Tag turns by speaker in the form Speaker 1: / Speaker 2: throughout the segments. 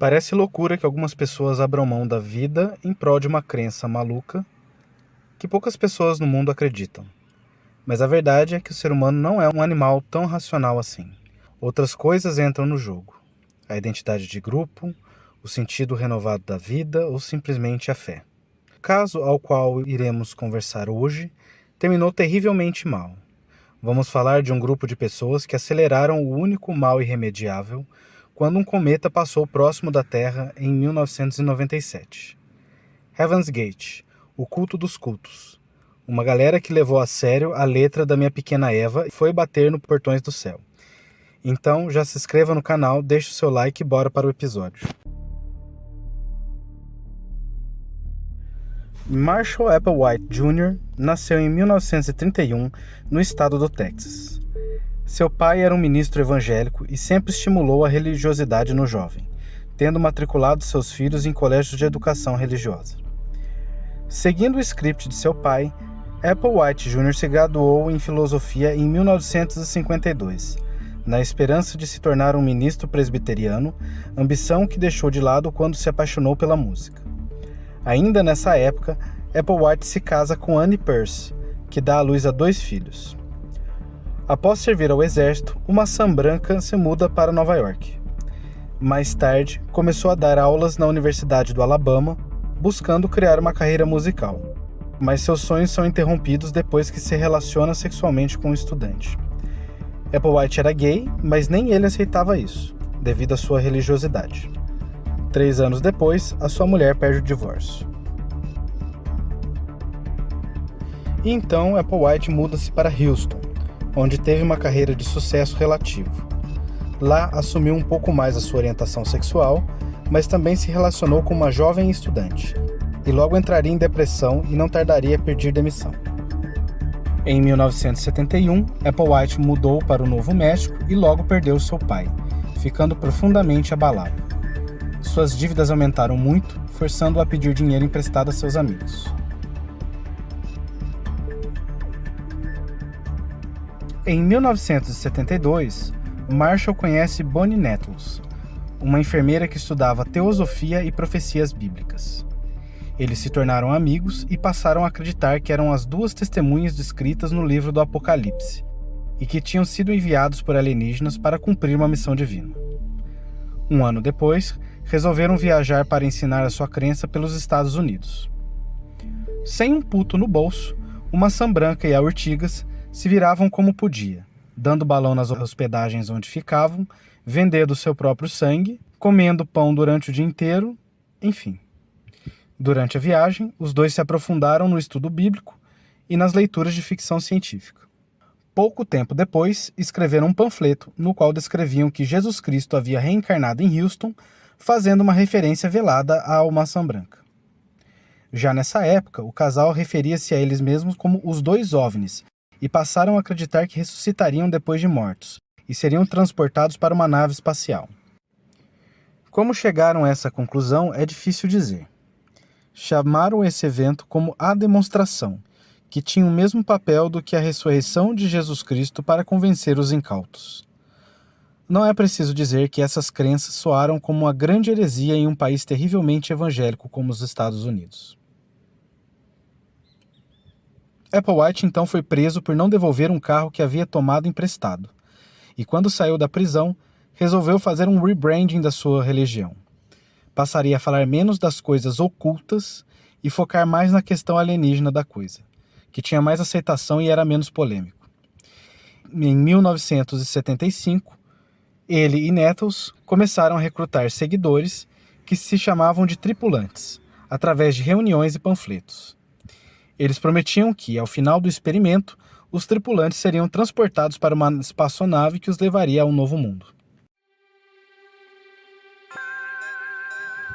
Speaker 1: Parece loucura que algumas pessoas abram mão da vida em prol de uma crença maluca que poucas pessoas no mundo acreditam. Mas a verdade é que o ser humano não é um animal tão racional assim. Outras coisas entram no jogo: a identidade de grupo, o sentido renovado da vida ou simplesmente a fé. O caso ao qual iremos conversar hoje terminou terrivelmente mal. Vamos falar de um grupo de pessoas que aceleraram o único mal irremediável quando um cometa passou próximo da Terra em 1997. Heaven's Gate, o culto dos cultos. Uma galera que levou a sério a letra da Minha Pequena Eva e foi bater no Portões do Céu. Então, já se inscreva no canal, deixe o seu like e bora para o episódio. Marshall Applewhite Jr. nasceu em 1931 no estado do Texas. Seu pai era um ministro evangélico e sempre estimulou a religiosidade no jovem, tendo matriculado seus filhos em colégios de educação religiosa. Seguindo o script de seu pai, Applewhite Jr. se graduou em filosofia em 1952, na esperança de se tornar um ministro presbiteriano, ambição que deixou de lado quando se apaixonou pela música. Ainda nessa época, Applewhite se casa com Annie Pearce, que dá à luz a 2 filhos. Após servir ao exército, uma maçã branca se muda para Nova York. Mais tarde, começou a dar aulas na Universidade do Alabama, buscando criar uma carreira musical. Mas seus sonhos são interrompidos depois que se relaciona sexualmente com um estudante. Applewhite era gay, mas nem ele aceitava isso, devido à sua religiosidade. 3 anos depois, a sua mulher perde o divórcio. E então, Applewhite muda-se para Houston, onde teve uma carreira de sucesso relativo. Lá, assumiu um pouco mais a sua orientação sexual, mas também se relacionou com uma jovem estudante, e logo entraria em depressão e não tardaria a pedir demissão. Em 1971, Applewhite mudou para o Novo México e logo perdeu seu pai, ficando profundamente abalado. Suas dívidas aumentaram muito, forçando-o a pedir dinheiro emprestado a seus amigos. Em 1972, Marshall conhece Bonnie Nettles, uma enfermeira que estudava teosofia e profecias bíblicas. Eles se tornaram amigos e passaram a acreditar que eram as 2 testemunhas descritas no livro do Apocalipse e que tinham sido enviados por alienígenas para cumprir uma missão divina. Um ano depois, resolveram viajar para ensinar a sua crença pelos Estados Unidos. Sem um puto no bolso, uma maçã branca e a urtigas se viravam como podia, dando balão nas hospedagens onde ficavam, vendendo seu próprio sangue, comendo pão durante o dia inteiro, enfim. Durante a viagem, os 2 se aprofundaram no estudo bíblico e nas leituras de ficção científica. Pouco tempo depois, escreveram um panfleto no qual descreviam que Jesus Cristo havia reencarnado em Houston, fazendo uma referência velada ao maçã branca. Já nessa época, o casal referia-se a eles mesmos como os 2 OVNIs e passaram a acreditar que ressuscitariam depois de mortos e seriam transportados para uma nave espacial. Como chegaram a essa conclusão é difícil dizer. Chamaram esse evento como a demonstração, que tinha o mesmo papel do que a ressurreição de Jesus Cristo para convencer os incautos. Não é preciso dizer que essas crenças soaram como uma grande heresia em um país terrivelmente evangélico como os Estados Unidos. Applewhite então foi preso por não devolver um carro que havia tomado emprestado, e quando saiu da prisão, resolveu fazer um rebranding da sua religião. Passaria a falar menos das coisas ocultas e focar mais na questão alienígena da coisa, que tinha mais aceitação e era menos polêmico. Em 1975, ele e Nettles começaram a recrutar seguidores que se chamavam de tripulantes, através de reuniões e panfletos. Eles prometiam que, ao final do experimento, os tripulantes seriam transportados para uma espaçonave que os levaria a um novo mundo.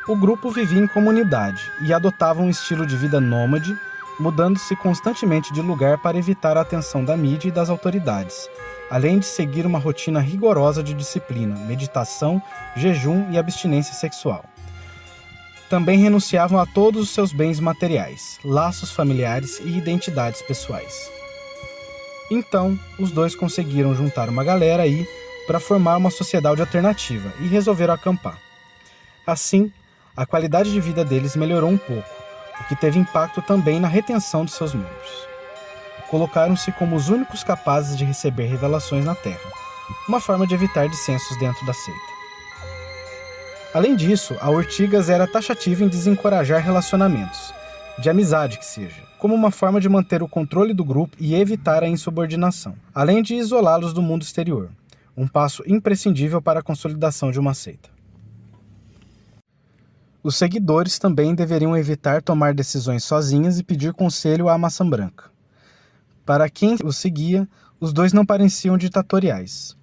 Speaker 1: O grupo vivia em comunidade e adotava um estilo de vida nômade, mudando-se constantemente de lugar para evitar a atenção da mídia e das autoridades, além de seguir uma rotina rigorosa de disciplina, meditação, jejum e abstinência sexual. Também renunciavam a todos os seus bens materiais, laços familiares e identidades pessoais. Então, os 2 conseguiram juntar uma galera aí para formar uma sociedade alternativa e resolveram acampar. Assim, a qualidade de vida deles melhorou um pouco, o que teve impacto também na retenção de seus membros. Colocaram-se como os únicos capazes de receber revelações na Terra, uma forma de evitar dissensos dentro da seita. Além disso, a Ortigas era taxativa em desencorajar relacionamentos, de amizade que seja, como uma forma de manter o controle do grupo e evitar a insubordinação, além de isolá-los do mundo exterior, um passo imprescindível para a consolidação de uma seita. Os seguidores também deveriam evitar tomar decisões sozinhas e pedir conselho à maçã branca. Para quem os seguia, os dois não pareciam ditatoriais.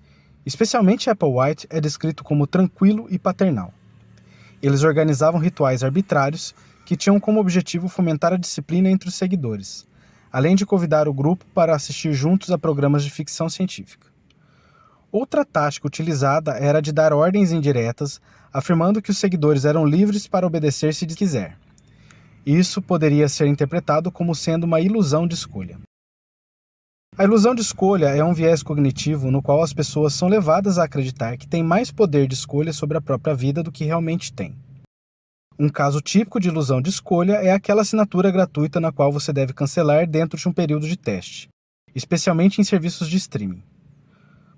Speaker 1: Especialmente Applewhite é descrito como tranquilo e paternal. Eles organizavam rituais arbitrários que tinham como objetivo fomentar a disciplina entre os seguidores, além de convidar o grupo para assistir juntos a programas de ficção científica. Outra tática utilizada era a de dar ordens indiretas, afirmando que os seguidores eram livres para obedecer se quiser. Isso poderia ser interpretado como sendo uma ilusão de escolha. A ilusão de escolha é um viés cognitivo no qual as pessoas são levadas a acreditar que têm mais poder de escolha sobre a própria vida do que realmente têm. Um caso típico de ilusão de escolha é aquela assinatura gratuita na qual você deve cancelar dentro de um período de teste, especialmente em serviços de streaming.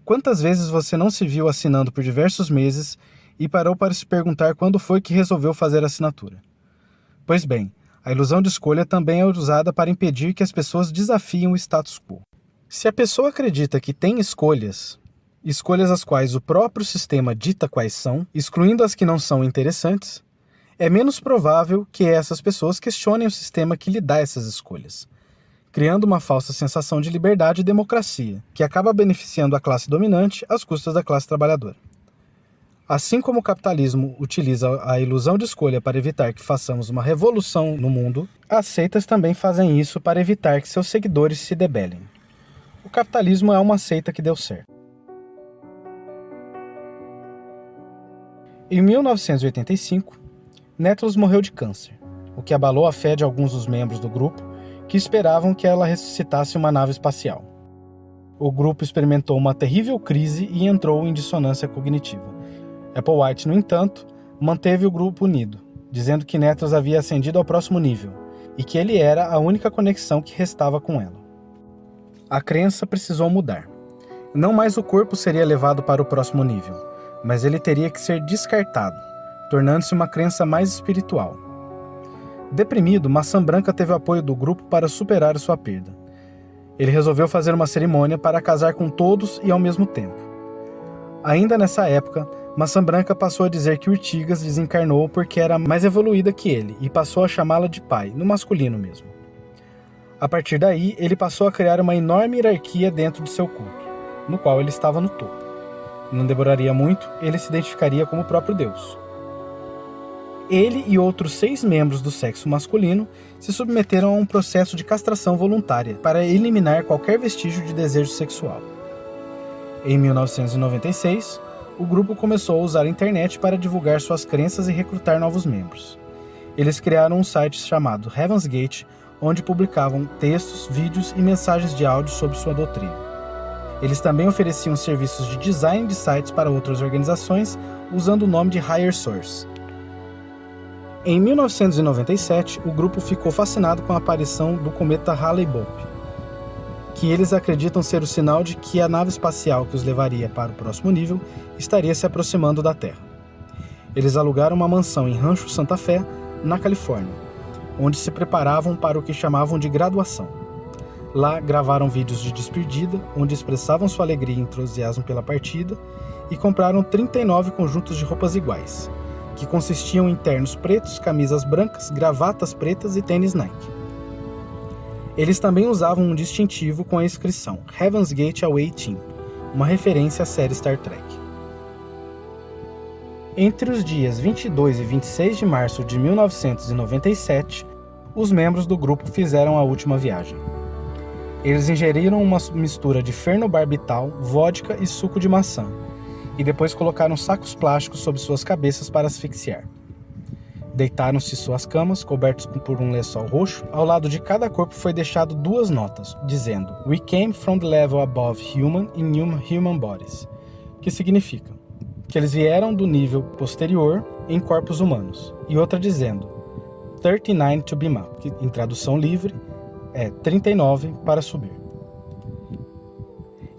Speaker 1: Quantas vezes você não se viu assinando por diversos meses e parou para se perguntar quando foi que resolveu fazer a assinatura? Pois bem, a ilusão de escolha também é usada para impedir que as pessoas desafiem o status quo. Se a pessoa acredita que tem escolhas as quais o próprio sistema dita quais são, excluindo as que não são interessantes, é menos provável que essas pessoas questionem o sistema que lhe dá essas escolhas, criando uma falsa sensação de liberdade e democracia, que acaba beneficiando a classe dominante às custas da classe trabalhadora. Assim como o capitalismo utiliza a ilusão de escolha para evitar que façamos uma revolução no mundo, as seitas também fazem isso para evitar que seus seguidores se debelem. O capitalismo é uma seita que deu certo. Em 1985, Nettles morreu de câncer, o que abalou a fé de alguns dos membros do grupo que esperavam que ela ressuscitasse uma nave espacial. O grupo experimentou uma terrível crise e entrou em dissonância cognitiva. Applewhite, no entanto, manteve o grupo unido, dizendo que Nettles havia ascendido ao próximo nível e que ele era a única conexão que restava com ela. A crença precisou mudar. Não mais o corpo seria levado para o próximo nível, mas ele teria que ser descartado, tornando-se uma crença mais espiritual. Deprimido, Maçã Branca teve o apoio do grupo para superar sua perda. Ele resolveu fazer uma cerimônia para casar com todos e ao mesmo tempo. Ainda nessa época, Maçã Branca passou a dizer que Ortigas desencarnou porque era mais evoluída que ele e passou a chamá-la de pai, no masculino mesmo. A partir daí, ele passou a criar uma enorme hierarquia dentro de seu culto, no qual ele estava no topo. Não demoraria muito, ele se identificaria como o próprio Deus. Ele e outros 6 membros do sexo masculino se submeteram a um processo de castração voluntária para eliminar qualquer vestígio de desejo sexual. Em 1996, o grupo começou a usar a internet para divulgar suas crenças e recrutar novos membros. Eles criaram um site chamado Heaven's Gate, onde publicavam textos, vídeos e mensagens de áudio sobre sua doutrina. Eles também ofereciam serviços de design de sites para outras organizações, usando o nome de Higher Source. Em 1997, o grupo ficou fascinado com a aparição do cometa Halley-Bopp, que eles acreditam ser o sinal de que a nave espacial que os levaria para o próximo nível estaria se aproximando da Terra. Eles alugaram uma mansão em Rancho Santa Fé, na Califórnia, onde se preparavam para o que chamavam de graduação. Lá gravaram vídeos de despedida, onde expressavam sua alegria e entusiasmo pela partida, e compraram 39 conjuntos de roupas iguais, que consistiam em ternos pretos, camisas brancas, gravatas pretas e tênis Nike. Eles também usavam um distintivo com a inscrição Heaven's Gate Away Team, uma referência à série Star Trek. Entre os dias 22 e 26 de março de 1997, os membros do grupo fizeram a última viagem. Eles ingeriram uma mistura de fenobarbital, vodka e suco de maçã, e depois colocaram sacos plásticos sobre suas cabeças para asfixiar. Deitaram-se em suas camas, cobertos por um lençol roxo. Ao lado de cada corpo foi deixado 2 notas, dizendo "We came from the level above human in human bodies", que significa: que eles vieram do nível posterior em corpos humanos, e outra dizendo 39 to beam up, que em tradução livre é 39 para subir.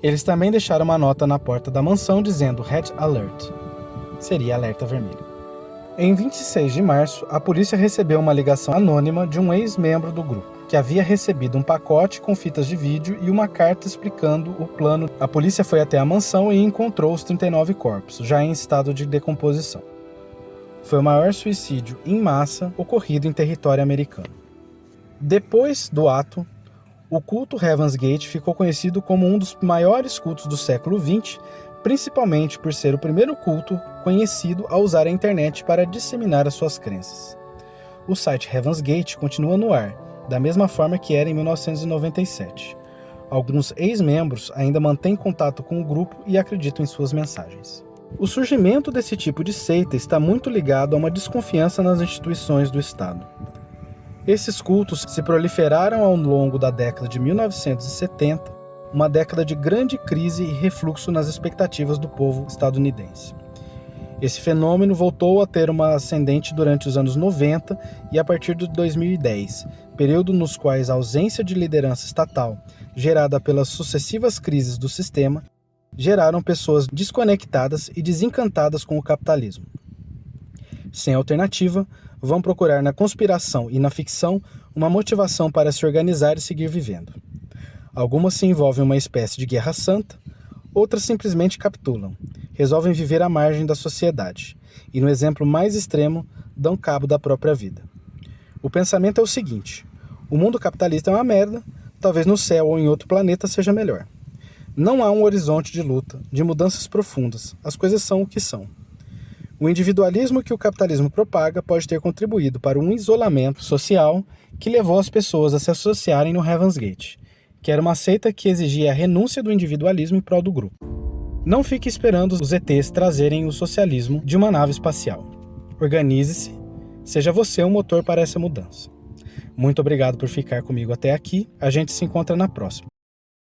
Speaker 1: Eles também deixaram uma nota na porta da mansão dizendo Red Alert, que seria alerta vermelho. Em 26 de março, a polícia recebeu uma ligação anônima de um ex-membro do grupo, que havia recebido um pacote com fitas de vídeo e uma carta explicando o plano. A polícia foi até a mansão e encontrou os 39 corpos, já em estado de decomposição. Foi o maior suicídio em massa ocorrido em território americano. Depois do ato, o culto Heaven's Gate ficou conhecido como um dos maiores cultos do século XX, principalmente por ser o primeiro culto conhecido a usar a internet para disseminar as suas crenças. O site Heaven's Gate continua no ar, da mesma forma que era em 1997. Alguns ex-membros ainda mantêm contato com o grupo e acreditam em suas mensagens. O surgimento desse tipo de seita está muito ligado a uma desconfiança nas instituições do Estado. Esses cultos se proliferaram ao longo da década de 1970, uma década de grande crise e refluxo nas expectativas do povo estadunidense. Esse fenômeno voltou a ter uma ascendente durante os anos 90 e a partir de 2010, período nos quais a ausência de liderança estatal, gerada pelas sucessivas crises do sistema, geraram pessoas desconectadas e desencantadas com o capitalismo. Sem alternativa, vão procurar na conspiração e na ficção uma motivação para se organizar e seguir vivendo. Algumas se envolvem em uma espécie de guerra santa, outras simplesmente capitulam, resolvem viver à margem da sociedade e, no exemplo mais extremo, dão cabo da própria vida. O pensamento é o seguinte: o mundo capitalista é uma merda, talvez no céu ou em outro planeta seja melhor. Não há um horizonte de luta, de mudanças profundas, as coisas são o que são. O individualismo que o capitalismo propaga pode ter contribuído para um isolamento social que levou as pessoas a se associarem no Heaven's Gate, que era uma seita que exigia a renúncia do individualismo em prol do grupo. Não fique esperando os ETs trazerem o socialismo de uma nave espacial. Organize-se, seja você o motor para essa mudança. Muito obrigado por ficar comigo até aqui, a gente se encontra na próxima.